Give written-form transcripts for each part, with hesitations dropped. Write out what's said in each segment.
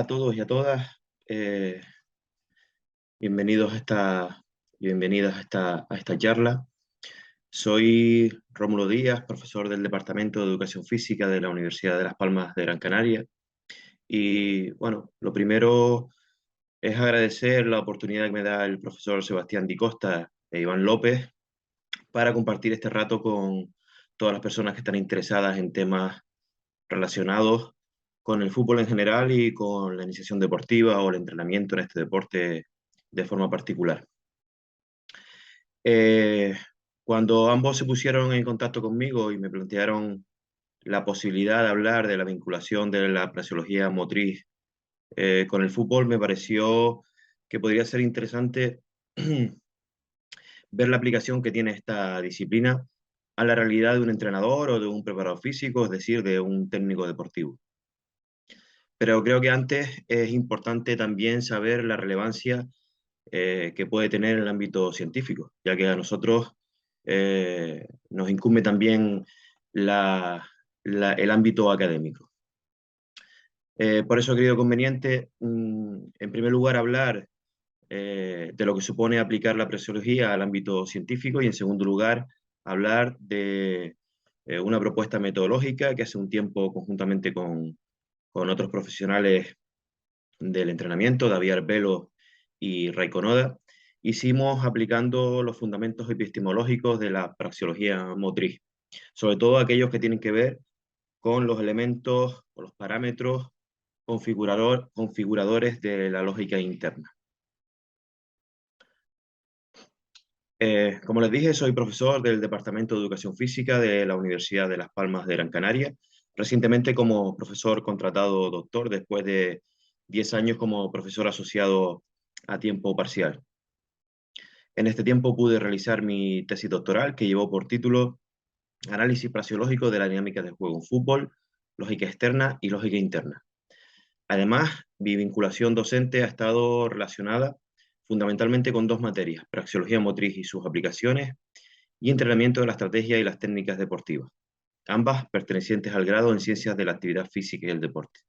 todos y a todas. eh, bienvenidos bienvenidas a esta charla. Soy Rómulo Díaz, profesor del Departamento de Educación Física de la Universidad de Las Palmas de Gran Canaria. Y bueno, lo primero es agradecer la oportunidad que me da el profesor Sebastián Di Costa e Iván López para compartir este rato con todas las personas que están interesadas en temas relacionados con el fútbol en general y con la iniciación deportiva o el entrenamiento en este deporte de forma particular. Eh, Cuando ambos se pusieron en contacto conmigo y me plantearon la posibilidad de hablar de la vinculación de la praseología motriz con el fútbol, me pareció que podría ser interesante ver la aplicación que tiene esta disciplina a la realidad de un entrenador o de un preparador físico, es decir, de un técnico deportivo. Pero creo que antes es importante también saber la relevancia que puede tener en el ámbito científico, ya que a nosotros nos incumbe también el ámbito académico. Por eso he creído conveniente, en primer lugar, hablar de lo que supone aplicar la presiología al ámbito científico y, en segundo lugar, hablar de una propuesta metodológica que hace un tiempo, conjuntamente con otros profesionales del entrenamiento, David Arbelo y Raiko Noda, hicimos aplicando los fundamentos epistemológicos de la praxeología motriz, sobre todo aquellos que tienen que ver con los elementos o los parámetros configuradores de la lógica interna. Como les dije, soy profesor del Departamento de Educación Física de la Universidad de Las Palmas de Gran Canaria, recientemente como profesor contratado doctor después de 10 años como profesor asociado a tiempo parcial. En este tiempo pude realizar mi tesis doctoral que llevó por título Análisis praseológico de la dinámica del juego en fútbol, lógica externa y lógica interna. Además, mi vinculación docente ha estado relacionada fundamentalmente con dos materias, praxeología motriz y sus aplicaciones, y entrenamiento de la estrategia y las técnicas deportivas, ambas pertenecientes al grado en Ciencias de la Actividad Física y el Deporte.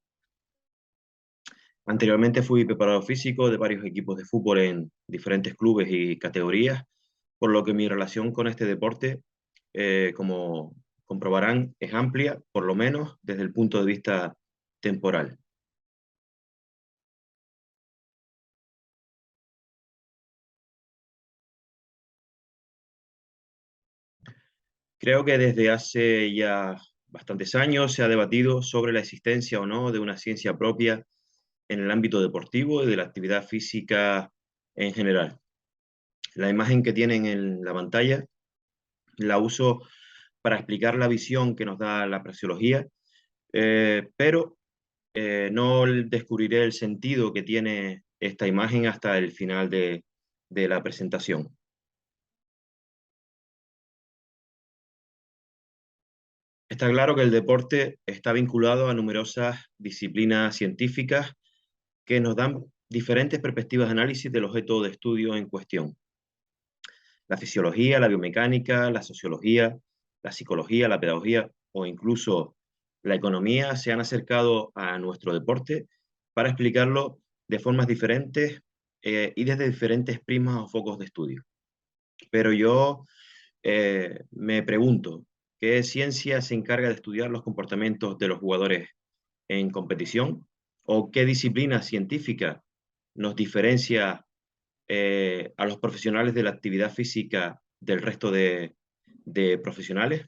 Anteriormente fui preparador físico de varios equipos de fútbol en diferentes clubes y categorías, por lo que mi relación con este deporte, como comprobarán, es amplia, por lo menos desde el punto de vista temporal. Creo que desde hace ya bastantes años se ha debatido sobre la existencia o no de una ciencia propia en el ámbito deportivo y de la actividad física en general. La imagen que tienen en la pantalla la uso para explicar la visión que nos da la praxeología, pero no descubriré el sentido que tiene esta imagen hasta el final de la presentación. Está claro que el deporte está vinculado a numerosas disciplinas científicas que nos dan diferentes perspectivas de análisis del objeto de estudio en cuestión. La fisiología, la biomecánica, la sociología, la psicología, la pedagogía o incluso la economía se han acercado a nuestro deporte para explicarlo de formas diferentes y desde diferentes prismas o focos de estudio. Pero yo me pregunto, ¿qué ciencia se encarga de estudiar los comportamientos de los jugadores en competición? ¿O qué disciplina científica nos diferencia a los profesionales de la actividad física del resto de profesionales?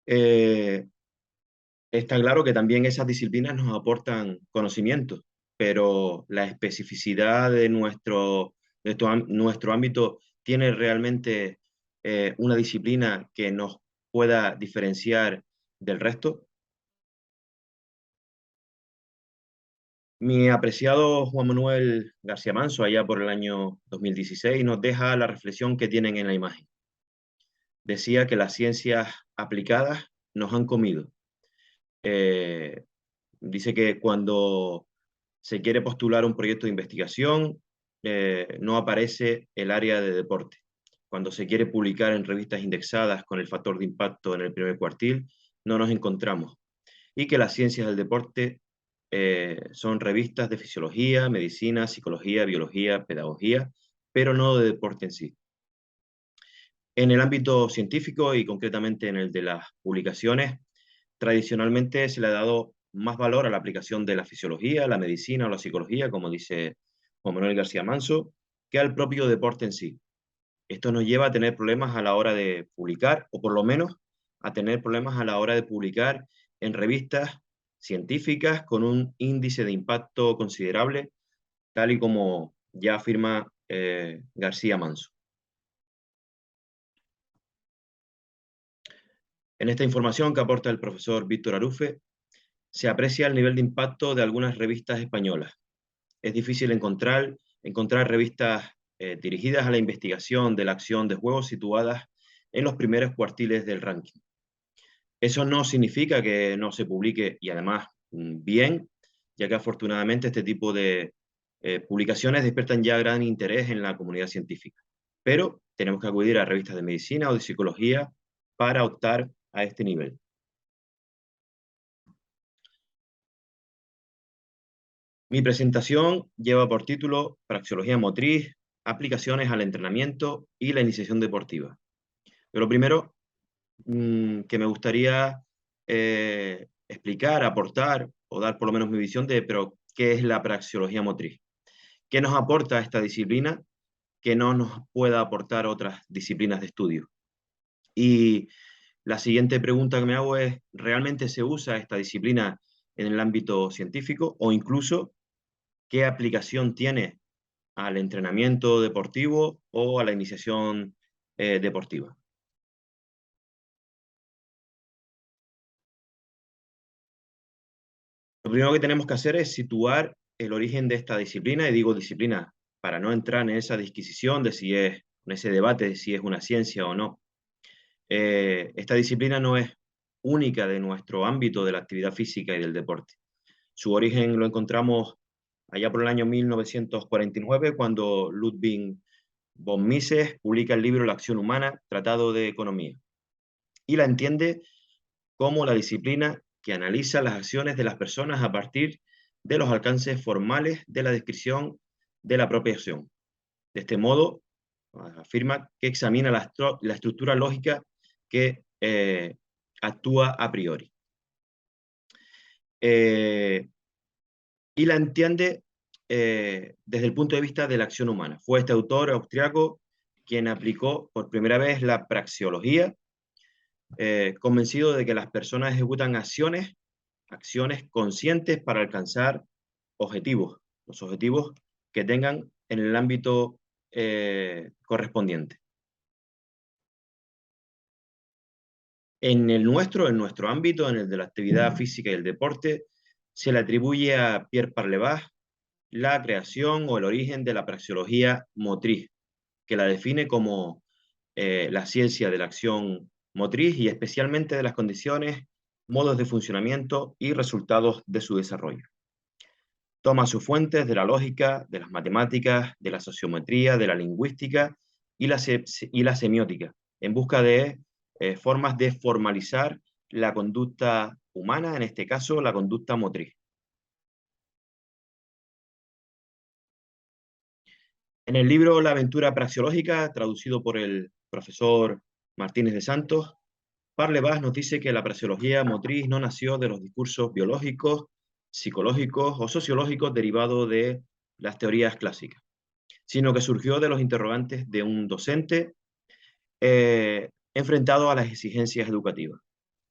Eh, Está claro que también esas disciplinas nos aportan conocimientos, pero la especificidad de nuestro ámbito tiene realmente una disciplina que nos pueda diferenciar del resto. Mi apreciado Juan Manuel García Manso, allá por el año 2016, nos deja la reflexión que tienen en la imagen. Decía que las ciencias aplicadas nos han comido. Eh, Dice que cuando se quiere postular un proyecto de investigación, no aparece el área de deporte. Cuando se quiere publicar en revistas indexadas con el factor de impacto en el primer cuartil, no nos encontramos. Y que las ciencias del deporte son revistas de fisiología, medicina, psicología, biología, pedagogía, pero no de deporte en sí. En el ámbito científico y concretamente en el de las publicaciones, tradicionalmente se le ha dado más valor a la aplicación de la fisiología, la medicina o la psicología, como dice Juan Manuel García Manso, que al propio deporte en sí. Esto nos lleva a tener problemas a la hora de publicar, o por lo menos a tener problemas a la hora de publicar en revistas científicas con un índice de impacto considerable, tal y como ya afirma García Manso. En esta información que aporta el profesor Víctor Arufe, se aprecia el nivel de impacto de algunas revistas españolas. Es difícil encontrar revistas dirigidas a la investigación de la acción de juegos situadas en los primeros cuartiles del ranking. Eso no significa que no se publique, y además bien, ya que afortunadamente este tipo de publicaciones despiertan ya gran interés en la comunidad científica. Pero tenemos que acudir a revistas de medicina o de psicología para optar a este nivel. Mi presentación lleva por título Praxeología motriz, aplicaciones al entrenamiento y la iniciación deportiva. Pero lo primero que me gustaría explicar, aportar o dar por lo menos mi visión de, pero, ¿qué es la praxeología motriz? ¿Qué nos aporta esta disciplina que no nos pueda aportar otras disciplinas de estudio? Y la siguiente pregunta que me hago es, ¿realmente se usa esta disciplina en el ámbito científico o incluso qué aplicación tiene al entrenamiento deportivo o a la iniciación deportiva? Lo primero que tenemos que hacer es situar el origen de esta disciplina, y digo disciplina para no entrar en esa disquisición de si es, en ese debate de si es una ciencia o no. Esta disciplina no es única de nuestro ámbito de la actividad física y del deporte. Su origen lo encontramos allá por el año 1949, cuando Ludwig von Mises publica el libro La acción humana, Tratado de Economía, y la entiende como la disciplina que analiza las acciones de las personas a partir de los alcances formales de la descripción de la propia acción. De este modo, afirma que examina la estructura lógica que actúa a priori. Y la entiende desde el punto de vista de la acción humana. Fue este autor austriaco quien aplicó por primera vez la praxeología, convencido de que las personas ejecutan acciones conscientes para alcanzar objetivos, los objetivos que tengan en el ámbito correspondiente. En nuestro ámbito, en el de la actividad física y el deporte, se le atribuye a Pierre Parlevas la creación o el origen de la praxeología motriz, que la define como la ciencia de la acción motriz y especialmente de las condiciones, modos de funcionamiento y resultados de su desarrollo. Toma sus fuentes de la lógica, de las matemáticas, de la sociometría, de la lingüística y la semiótica, en busca de formas de formalizar la conducta humana, en este caso la conducta motriz. En el libro La aventura praxeológica, traducido por el profesor Martínez de Santos, Parlevas nos dice que la praxeología motriz no nació de los discursos biológicos, psicológicos o sociológicos derivados de las teorías clásicas, sino que surgió de los interrogantes de un docente enfrentado a las exigencias educativas.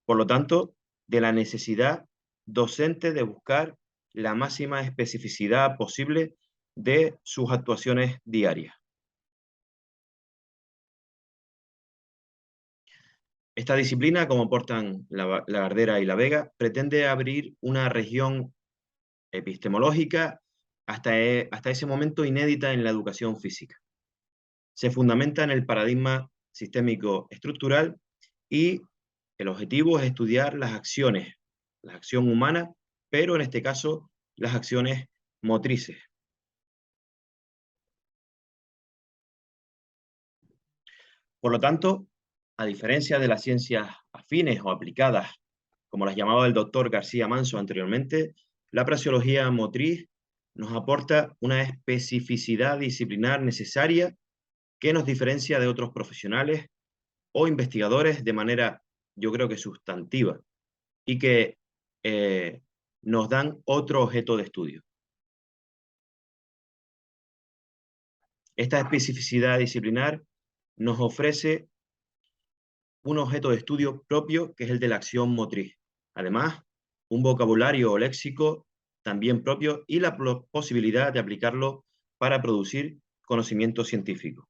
Por lo tanto, de la necesidad docente de buscar la máxima especificidad posible de sus actuaciones diarias. Esta disciplina, como aportan la Gardera y la Vega, pretende abrir una región epistemológica hasta ese momento inédita en la educación física. Se fundamenta en el paradigma sistémico estructural y el objetivo es estudiar las acciones, la acción humana, pero en este caso las acciones motrices. Por lo tanto, a diferencia de las ciencias afines o aplicadas, como las llamaba el doctor García Manso anteriormente, La praxeología motriz nos aporta una especificidad disciplinar necesaria que nos diferencia de otros profesionales o investigadores de manera, yo creo que sustantiva, y que nos dan otro objeto de estudio. Esta especificidad disciplinar nos ofrece un objeto de estudio propio que es el de la acción motriz. Además, un vocabulario o léxico también propio y la posibilidad de aplicarlo para producir conocimiento científico.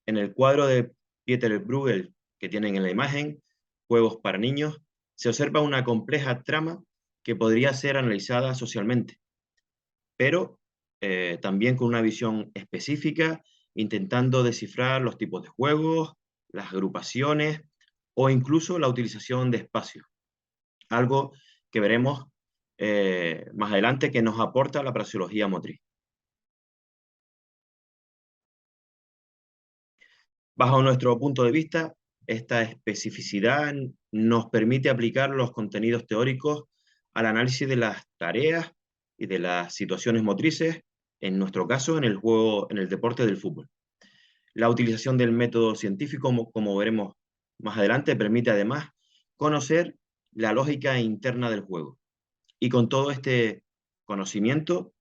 En el cuadro de Pieter Bruegel que tienen en la imagen, Juegos para niños, se observa una compleja trama que podría ser analizada socialmente, pero también con una visión específica, intentando descifrar los tipos de juegos, las agrupaciones o incluso la utilización de espacios. Algo que veremos más adelante que nos aporta la praxeología motriz. Bajo nuestro punto de vista, esta especificidad nos permite aplicar los contenidos teóricos al análisis de las tareas y de las situaciones motrices, en nuestro caso, en el juego, en el deporte del fútbol. La utilización del método científico, como veremos más adelante, permite además conocer la lógica interna del juego. Y con todo este conocimiento,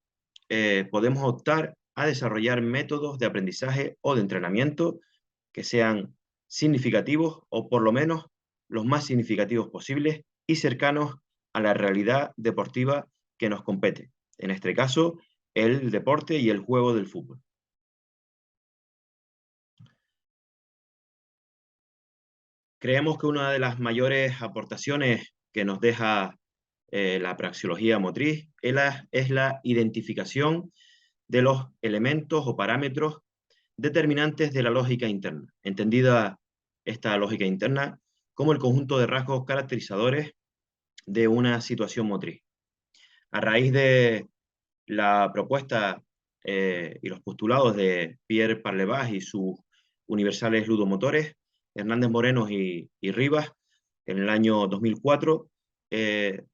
podemos optar a desarrollar métodos de aprendizaje o de entrenamiento que sean significativos o por lo menos los más significativos posibles y cercanos a la realidad deportiva que nos compete. En este caso, el deporte y el juego del fútbol. Creemos que una de las mayores aportaciones que nos deja la praxeología motriz es la identificación de los elementos o parámetros determinantes de la lógica interna, entendida esta lógica interna como el conjunto de rasgos caracterizadores de una situación motriz. A raíz de la propuesta y los postulados de Pierre Parlevas y sus universales ludomotores, Hernández Moreno y Rivas, en el año 2004,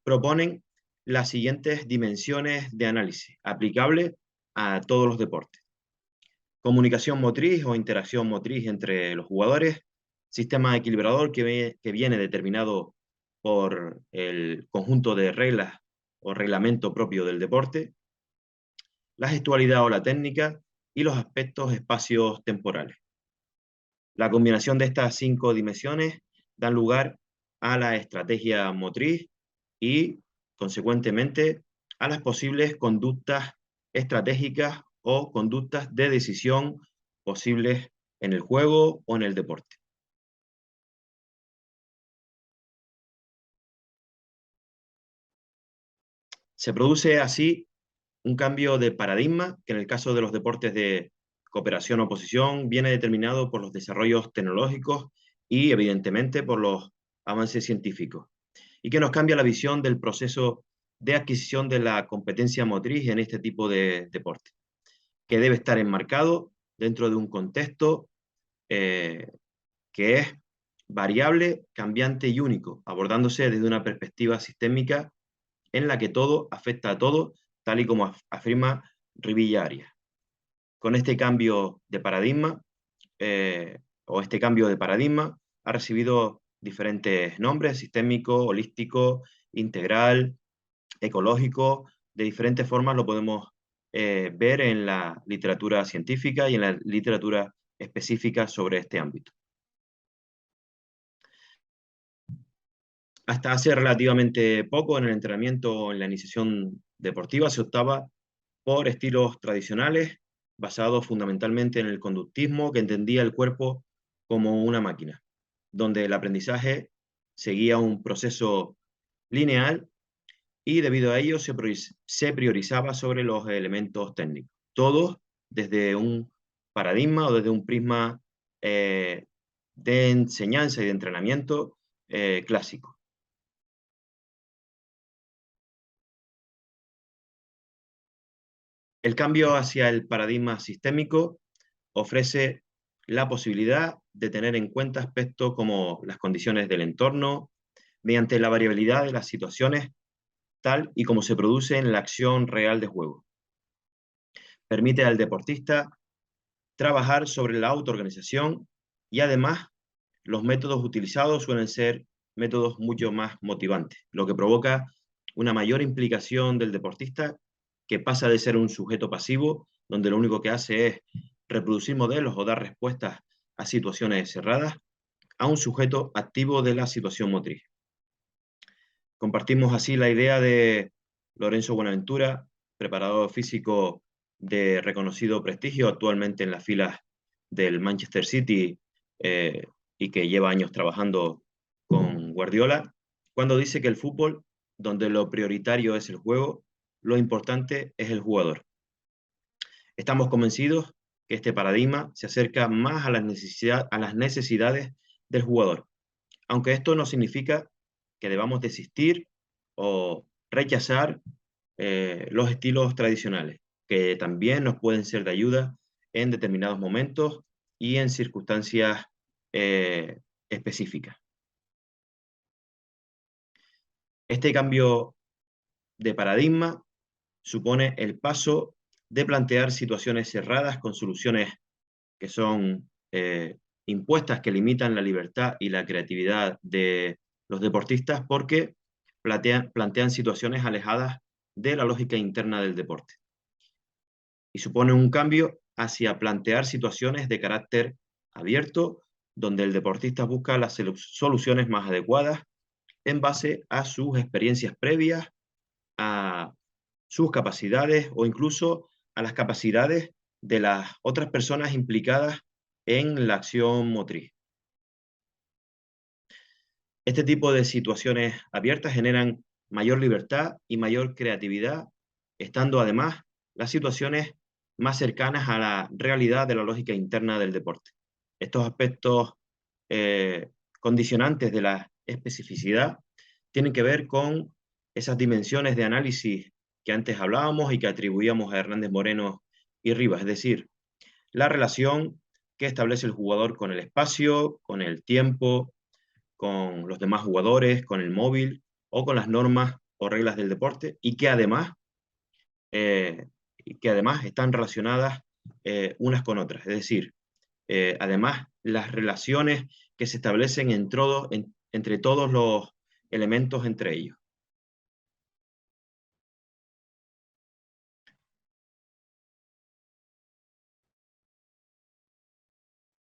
proponen las siguientes dimensiones de análisis aplicables a todos los deportes: comunicación motriz o interacción motriz entre los jugadores, sistema equilibrador que viene determinado por el conjunto de reglas o reglamento propio del deporte, la gestualidad o la técnica y los aspectos espacios temporales. La combinación de estas 5 dimensiones da lugar a la estrategia motriz y, consecuentemente, a las posibles conductas estratégicas o conductas de decisión posibles en el juego o en el deporte. Se produce así un cambio de paradigma que en el caso de los deportes de cooperación o oposición viene determinado por los desarrollos tecnológicos y evidentemente por los avances científicos, y que nos cambia la visión del proceso de adquisición de la competencia motriz en este tipo de deporte, que debe estar enmarcado dentro de un contexto que es variable, cambiante y único, abordándose desde una perspectiva sistémica en la que todo afecta a todo, tal y como afirma Rivilla Arias. Con este cambio de paradigma, este cambio de paradigma ha recibido diferentes nombres: sistémico, holístico, integral, ecológico. De diferentes formas lo podemos ver en la literatura científica y en la literatura específica sobre este ámbito. Hasta hace relativamente poco, en el entrenamiento, en la iniciación deportiva, se optaba por estilos tradicionales basados fundamentalmente en el conductismo, que entendía el cuerpo como una máquina, donde el aprendizaje seguía un proceso lineal y debido a ello se priorizaba sobre los elementos técnicos, todos desde un paradigma o desde un prisma de enseñanza y de entrenamiento clásico. El cambio hacia el paradigma sistémico ofrece la posibilidad de tener en cuenta aspectos como las condiciones del entorno, mediante la variabilidad de las situaciones, tal y como se produce en la acción real de juego. Permite al deportista trabajar sobre la autoorganización y además los métodos utilizados suelen ser métodos mucho más motivantes, lo que provoca una mayor implicación del deportista que pasa de ser un sujeto pasivo, donde lo único que hace es reproducir modelos o dar respuestas a situaciones cerradas, a un sujeto activo de la situación motriz. Compartimos así la idea de Lorenzo Buenaventura, preparador físico de reconocido prestigio, actualmente en las filas del Manchester City y que lleva años trabajando con Guardiola, cuando dice que el fútbol, donde lo prioritario es el juego, lo importante es el jugador. Estamos convencidos que este paradigma se acerca más a las necesidades del jugador, aunque esto no significa que debamos desistir o rechazar los estilos tradicionales, que también nos pueden ser de ayuda en determinados momentos y en circunstancias específicas. Este cambio de paradigma supone el paso de plantear situaciones cerradas con soluciones que son impuestas, que limitan la libertad y la creatividad de los deportistas, porque plantean situaciones alejadas de la lógica interna del deporte. Y supone un cambio hacia plantear situaciones de carácter abierto, donde el deportista busca las soluciones más adecuadas en base a sus experiencias previas, a sus capacidades o incluso a las capacidades de las otras personas implicadas en la acción motriz. Este tipo de situaciones abiertas generan mayor libertad y mayor creatividad, estando además las situaciones más cercanas a la realidad de la lógica interna del deporte. Estos aspectos condicionantes de la especificidad tienen que ver con esas dimensiones de análisis que antes hablábamos y que atribuíamos a Hernández Moreno y Rivas, es decir, la relación que establece el jugador con el espacio, con el tiempo, con los demás jugadores, con el móvil o con las normas o reglas del deporte eh, y que además están relacionadas unas con otras. Es decir, además las relaciones que se establecen entre todos los elementos entre ellos.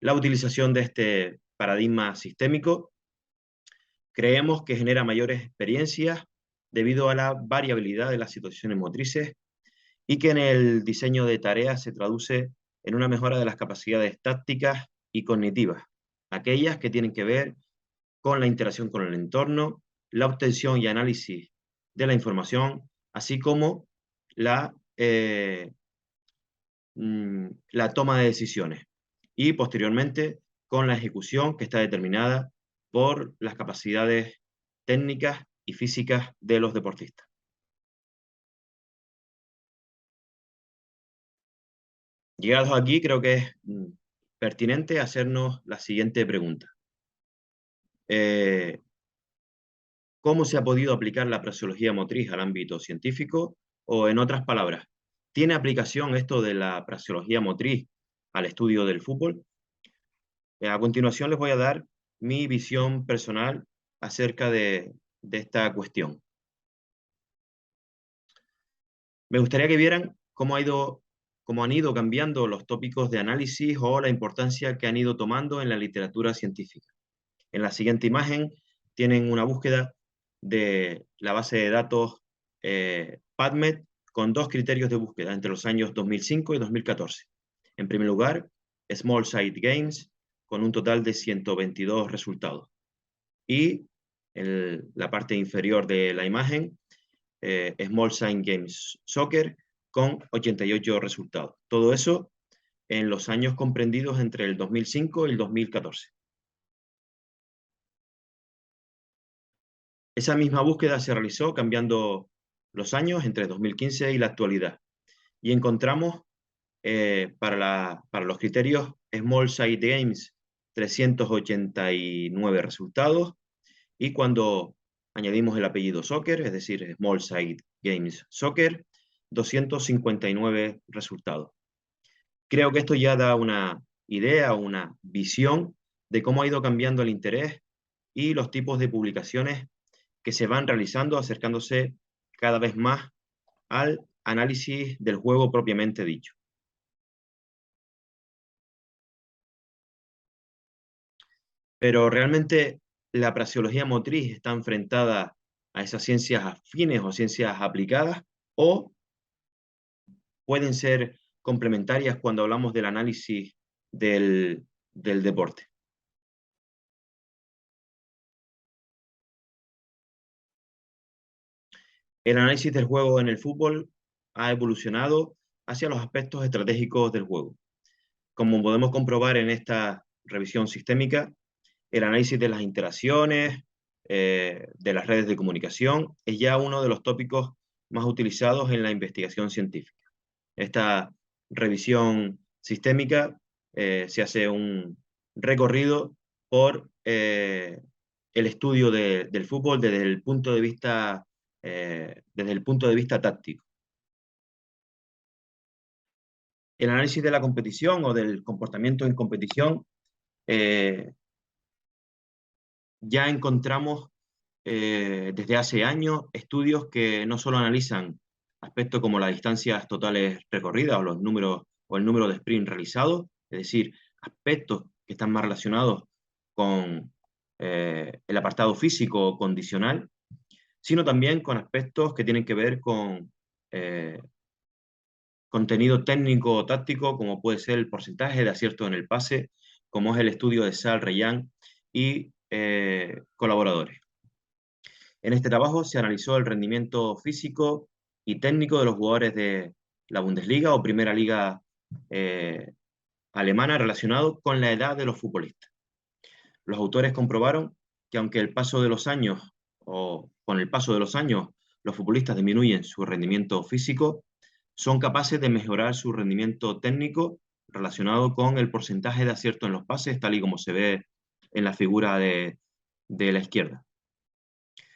La utilización de este paradigma sistémico creemos que genera mayores experiencias debido a la variabilidad de las situaciones motrices y que en el diseño de tareas se traduce en una mejora de las capacidades tácticas y cognitivas, aquellas que tienen que ver con la interacción con el entorno, la obtención y análisis de la información, así como la, la toma de decisiones y posteriormente con la ejecución que está determinada por las capacidades técnicas y físicas de los deportistas. Llegados aquí, creo que es pertinente hacernos la siguiente pregunta. ¿Cómo se ha podido aplicar la praxeología motriz al ámbito científico? O, en otras palabras, ¿tiene aplicación esto de la praxeología motriz al estudio del fútbol? A continuación les voy a dar mi visión personal acerca de esta cuestión. Me gustaría que vieran cómo han ido cambiando los tópicos de análisis o la importancia que han ido tomando en la literatura científica. En la siguiente imagen tienen una búsqueda de la base de datos PubMed con dos criterios de búsqueda entre los años 2005 y 2014. En primer lugar, Small Site Games, con un total de 122 resultados. Y en la parte inferior de la imagen, Small Site Games Soccer, con 88 resultados. Todo eso en los años comprendidos entre el 2005 y el 2014. Esa misma búsqueda se realizó cambiando los años entre 2015 y la actualidad. Y encontramos para los criterios Small Site Games 389 resultados. Y cuando añadimos el apellido Soccer, es decir, Small Side Games Soccer, 259 resultados. Creo que esto ya da una idea, una visión de cómo ha ido cambiando el interés y los tipos de publicaciones que se van realizando, acercándose cada vez más al análisis del juego propiamente dicho. Pero realmente la praxeología motriz está enfrentada a esas ciencias afines o ciencias aplicadas, o pueden ser complementarias cuando hablamos del análisis del deporte. El análisis del juego en el fútbol ha evolucionado hacia los aspectos estratégicos del juego. Como podemos comprobar en esta revisión sistémica, el análisis de las interacciones, de las redes de comunicación, es ya uno de los tópicos más utilizados en la investigación científica. Esta revisión sistémica se hace un recorrido por el estudio del fútbol desde el punto de vista táctico. El análisis de la competición o del comportamiento en competición, ya encontramos desde hace años estudios que no solo analizan aspectos como las distancias totales recorridas o el número de sprint realizados, es decir, aspectos que están más relacionados con el apartado físico o condicional, sino también con aspectos que tienen que ver con contenido técnico o táctico, como puede ser el porcentaje de acierto en el pase, como es el estudio de Sal Reyán y colaboradores. En este trabajo se analizó el rendimiento físico y técnico de los jugadores de la Bundesliga o Primera Liga alemana relacionado con la edad de los futbolistas. Los autores comprobaron que aunque el paso de los años o con el paso de los años los futbolistas disminuyen su rendimiento físico, son capaces de mejorar su rendimiento técnico relacionado con el porcentaje de acierto en los pases, tal y como se ve en la figura de la izquierda.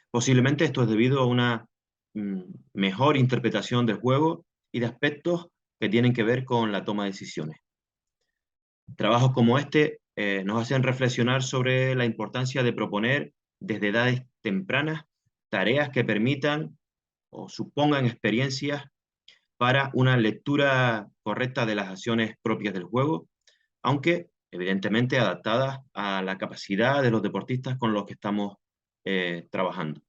Posiblemente esto es debido a una mejor interpretación del juego y de aspectos que tienen que ver con la toma de decisiones. Trabajos como este nos hacen reflexionar sobre la importancia de proponer desde edades tempranas tareas que permitan o supongan experiencias para una lectura correcta de las acciones propias del juego, aunque evidentemente adaptadas a la capacidad de los deportistas con los que estamos trabajando.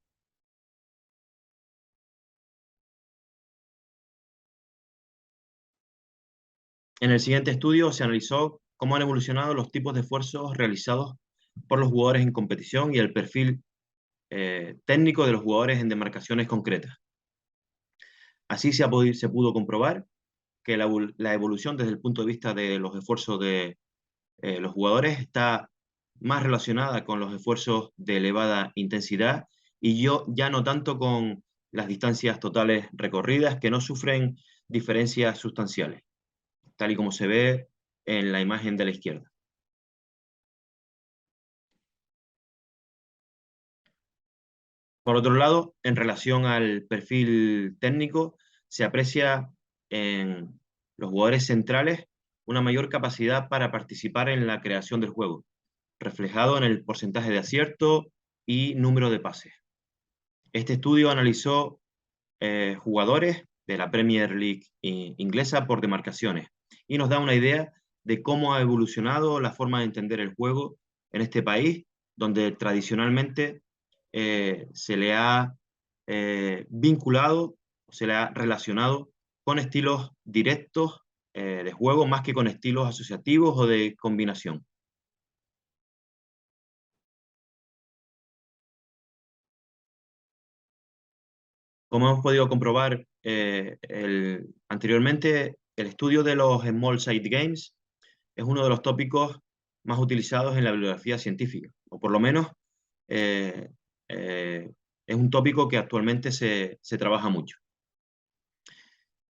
En el siguiente estudio se analizó cómo han evolucionado los tipos de esfuerzos realizados por los jugadores en competición y el perfil técnico de los jugadores en demarcaciones concretas. Así se pudo comprobar que la evolución desde el punto de vista de los esfuerzos de los jugadores está más relacionada con los esfuerzos de elevada intensidad y ya no tanto con las distancias totales recorridas, que no sufren diferencias sustanciales, tal y como se ve en la imagen de la izquierda. Por otro lado, en relación al perfil técnico, se aprecia en los jugadores centrales una mayor capacidad para participar en la creación del juego, reflejado en el porcentaje de acierto y número de pases. Este estudio analizó jugadores de la Premier League inglesa por demarcaciones y nos da una idea de cómo ha evolucionado la forma de entender el juego en este país, donde tradicionalmente se le ha vinculado, se le ha relacionado con estilos directos de juego más que con estilos asociativos o de combinación. Como hemos podido comprobar anteriormente, el estudio de los Small Side Games es uno de los tópicos más utilizados en la bibliografía científica, o por lo menos eh, eh, es un tópico que actualmente se trabaja mucho.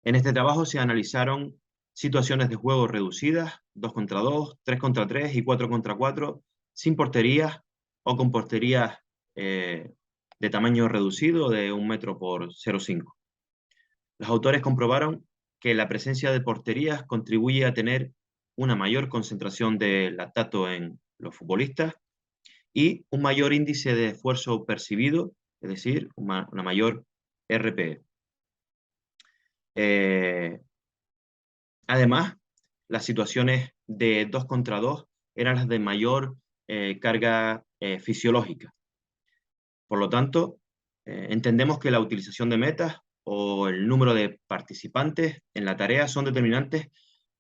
En este trabajo se analizaron situaciones de juego reducidas, 2 contra 2, 3 contra 3 y 4 contra 4, sin porterías o con porterías de tamaño reducido de 1 metro por 0,5. Los autores comprobaron que la presencia de porterías contribuye a tener una mayor concentración de lactato en los futbolistas y un mayor índice de esfuerzo percibido, es decir, una mayor RPE. Además, las situaciones de 2 contra 2 eran las de mayor carga fisiológica. Por lo tanto, entendemos que la utilización de metas o el número de participantes en la tarea son determinantes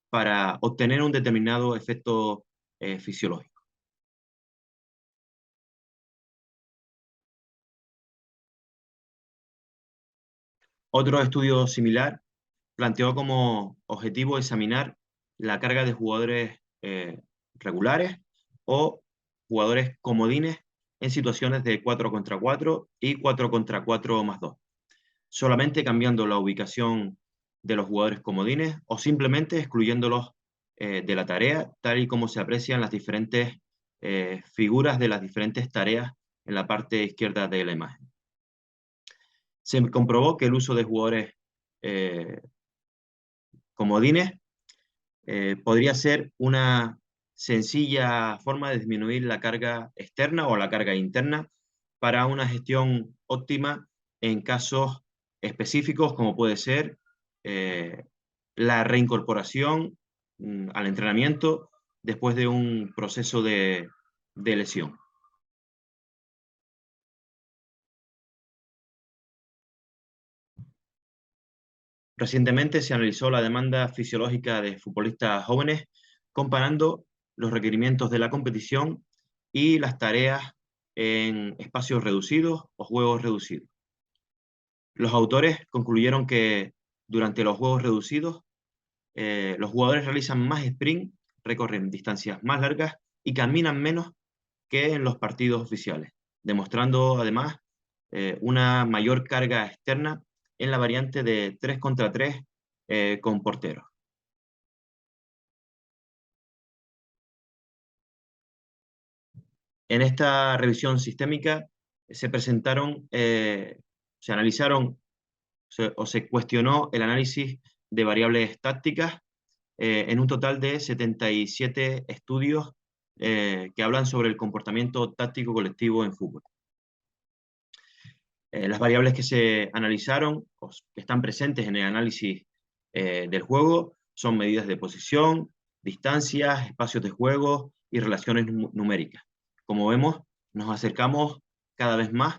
para obtener un determinado efecto fisiológico. Otro estudio similar planteó como objetivo examinar la carga de jugadores regulares o jugadores comodines en situaciones de 4 contra 4 y 4 contra 4 más 2, solamente cambiando la ubicación de los jugadores comodines o simplemente excluyéndolos de la tarea, tal y como se aprecian las diferentes figuras de las diferentes tareas en la parte izquierda de la imagen. Se comprobó que el uso de jugadores eh, comodines podría ser una sencilla forma de disminuir la carga externa o la carga interna para una gestión óptima en casos específicos como puede ser eh, la reincorporación al entrenamiento después de un proceso de lesión. Recientemente se analizó la demanda fisiológica de futbolistas jóvenes comparando los requerimientos de la competición y las tareas en espacios reducidos o juegos reducidos. Los autores concluyeron que durante los juegos reducidos los jugadores realizan más sprint, recorren distancias más largas y caminan menos que en los partidos oficiales, demostrando además una mayor carga externa en la variante de 3 contra 3 con porteros. En esta revisión sistémica se presentaron, se analizaron o se cuestionó el análisis de variables tácticas en un total de 77 estudios que hablan sobre el comportamiento táctico colectivo en fútbol. Las variables que se analizaron, o que están presentes en el análisis del juego, son medidas de posición, distancias, espacios de juego y relaciones numéricas. Como vemos, nos acercamos cada vez más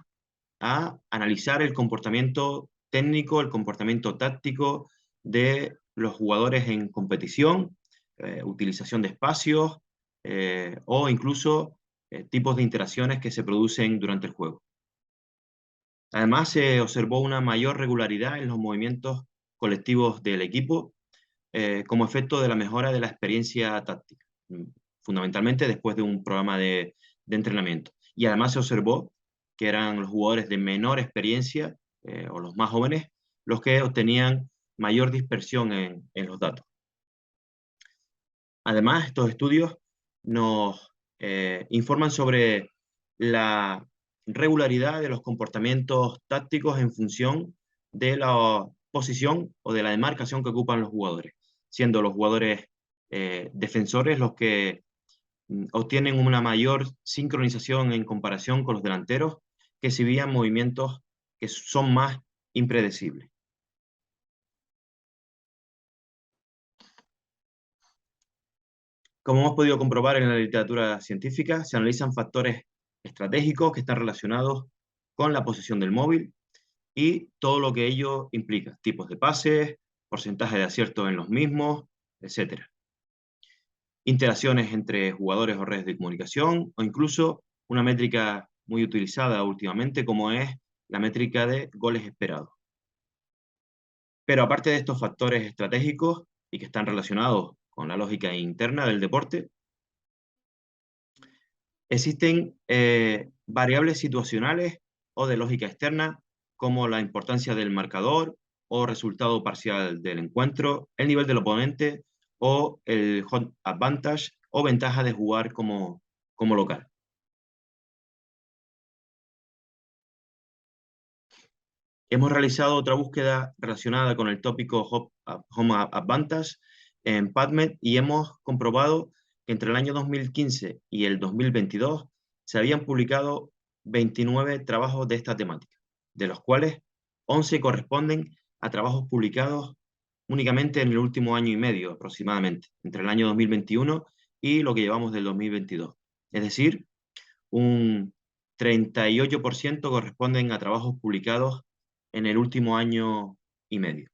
a analizar el comportamiento técnico, el comportamiento táctico de los jugadores en competición, utilización de espacios o incluso tipos de interacciones que se producen durante el juego. Además, se observó una mayor regularidad en los movimientos colectivos del equipo como efecto de la mejora de la experiencia táctica, fundamentalmente después de un programa de entrenamiento. Y además se observó que eran los jugadores de menor experiencia o los más jóvenes los que obtenían mayor dispersión en los datos. Además, estos estudios nos informan sobre la regularidad de los comportamientos tácticos en función de la posición o de la demarcación que ocupan los jugadores, siendo los jugadores defensores los que obtienen una mayor sincronización en comparación con los delanteros que exhibían movimientos que son más impredecibles. Como hemos podido comprobar en la literatura científica, se analizan factores estratégicos que están relacionados con la posición del móvil y todo lo que ello implica, tipos de pases, porcentaje de acierto en los mismos, etc. Interacciones entre jugadores o redes de comunicación, o incluso una métrica muy utilizada últimamente como es la métrica de goles esperados. Pero aparte de estos factores estratégicos y que están relacionados con la lógica interna del deporte, existen variables situacionales o de lógica externa, como la importancia del marcador o resultado parcial del encuentro, el nivel del oponente o el home advantage o ventaja de jugar como local. Hemos realizado otra búsqueda relacionada con el tópico Home Advantage en PubMed y hemos comprobado que entre el año 2015 y el 2022 se habían publicado 29 trabajos de esta temática, de los cuales 11 corresponden a trabajos publicados únicamente en el último año y medio aproximadamente, entre el año 2021 y lo que llevamos del 2022. Es decir, un 38% corresponden a trabajos publicados en el último año y medio.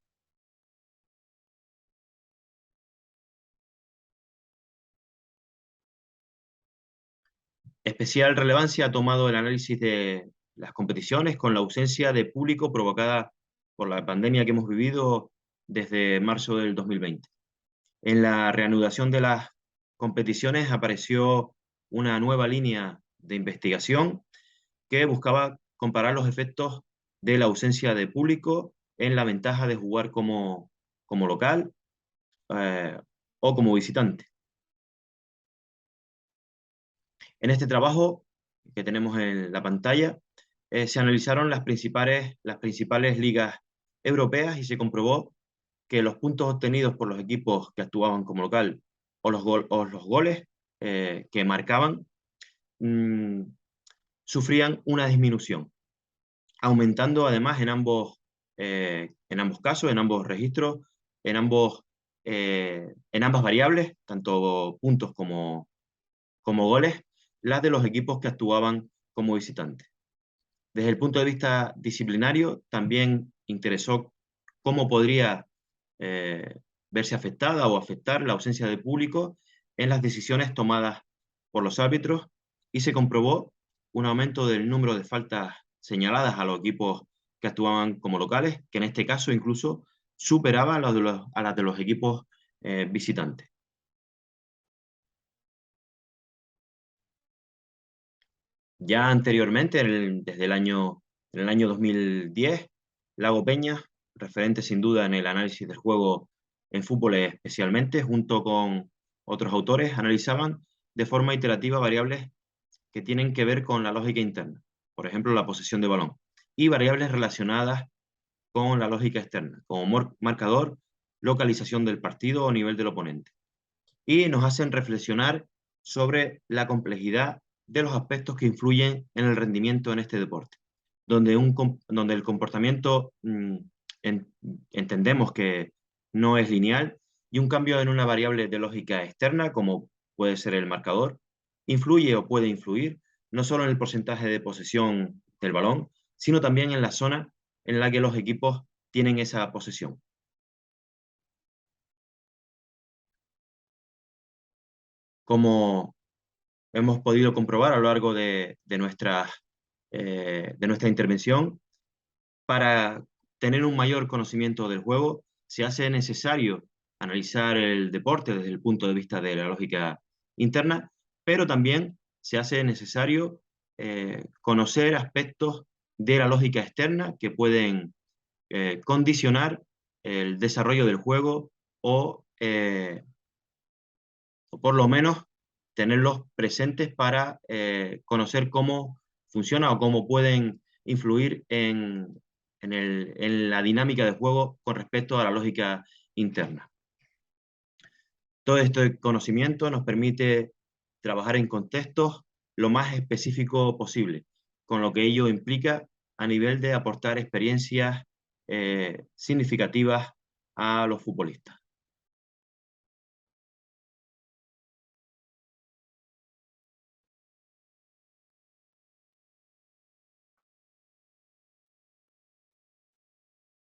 Especial relevancia ha tomado el análisis de las competiciones con la ausencia de público provocada por la pandemia que hemos vivido desde marzo del 2020. En la reanudación de las competiciones apareció una nueva línea de investigación que buscaba comparar los efectos de la ausencia de público en la ventaja de jugar como local eh, o como visitante. En este trabajo que tenemos en la pantalla, se analizaron las principales ligas europeas y se comprobó que los puntos obtenidos por los equipos que actuaban como local o los goles que marcaban mmm, sufrían una disminución, aumentando además en ambos casos, en ambos registros, en, ambos, en ambas variables, tanto puntos como goles, las de los equipos que actuaban como visitantes. Desde el punto de vista disciplinario, también interesó cómo podría eh, verse afectada o afectar la ausencia de público en las decisiones tomadas por los árbitros y se comprobó un aumento del número de faltas señaladas a los equipos que actuaban como locales, que en este caso incluso superaba a las de los equipos visitantes. Ya anteriormente, en el año 2010, Lago Peña, referente sin duda en el análisis del juego en fútbol especialmente, junto con otros autores, analizaban de forma iterativa variables que tienen que ver con la lógica interna, por ejemplo, la posesión de balón, y variables relacionadas con la lógica externa, como marcador, localización del partido o nivel del oponente. Y nos hacen reflexionar sobre la complejidad de los aspectos que influyen en el rendimiento en este deporte, donde el comportamiento entendemos que no es lineal y un cambio en una variable de lógica externa, como puede ser el marcador, influye o puede influir no solo en el porcentaje de posesión del balón, sino también en la zona en la que los equipos tienen esa posesión. Como hemos podido comprobar a lo largo de nuestra intervención, para tener un mayor conocimiento del juego, se hace necesario analizar el deporte desde el punto de vista de la lógica interna, pero también se hace necesario conocer aspectos de la lógica externa que pueden condicionar el desarrollo del juego o por lo menos tenerlos presentes para conocer cómo funciona o cómo pueden influir en la dinámica de juego con respecto a la lógica interna. Todo este conocimiento nos permite trabajar en contextos lo más específico posible, con lo que ello implica a nivel de aportar experiencias significativas a los futbolistas.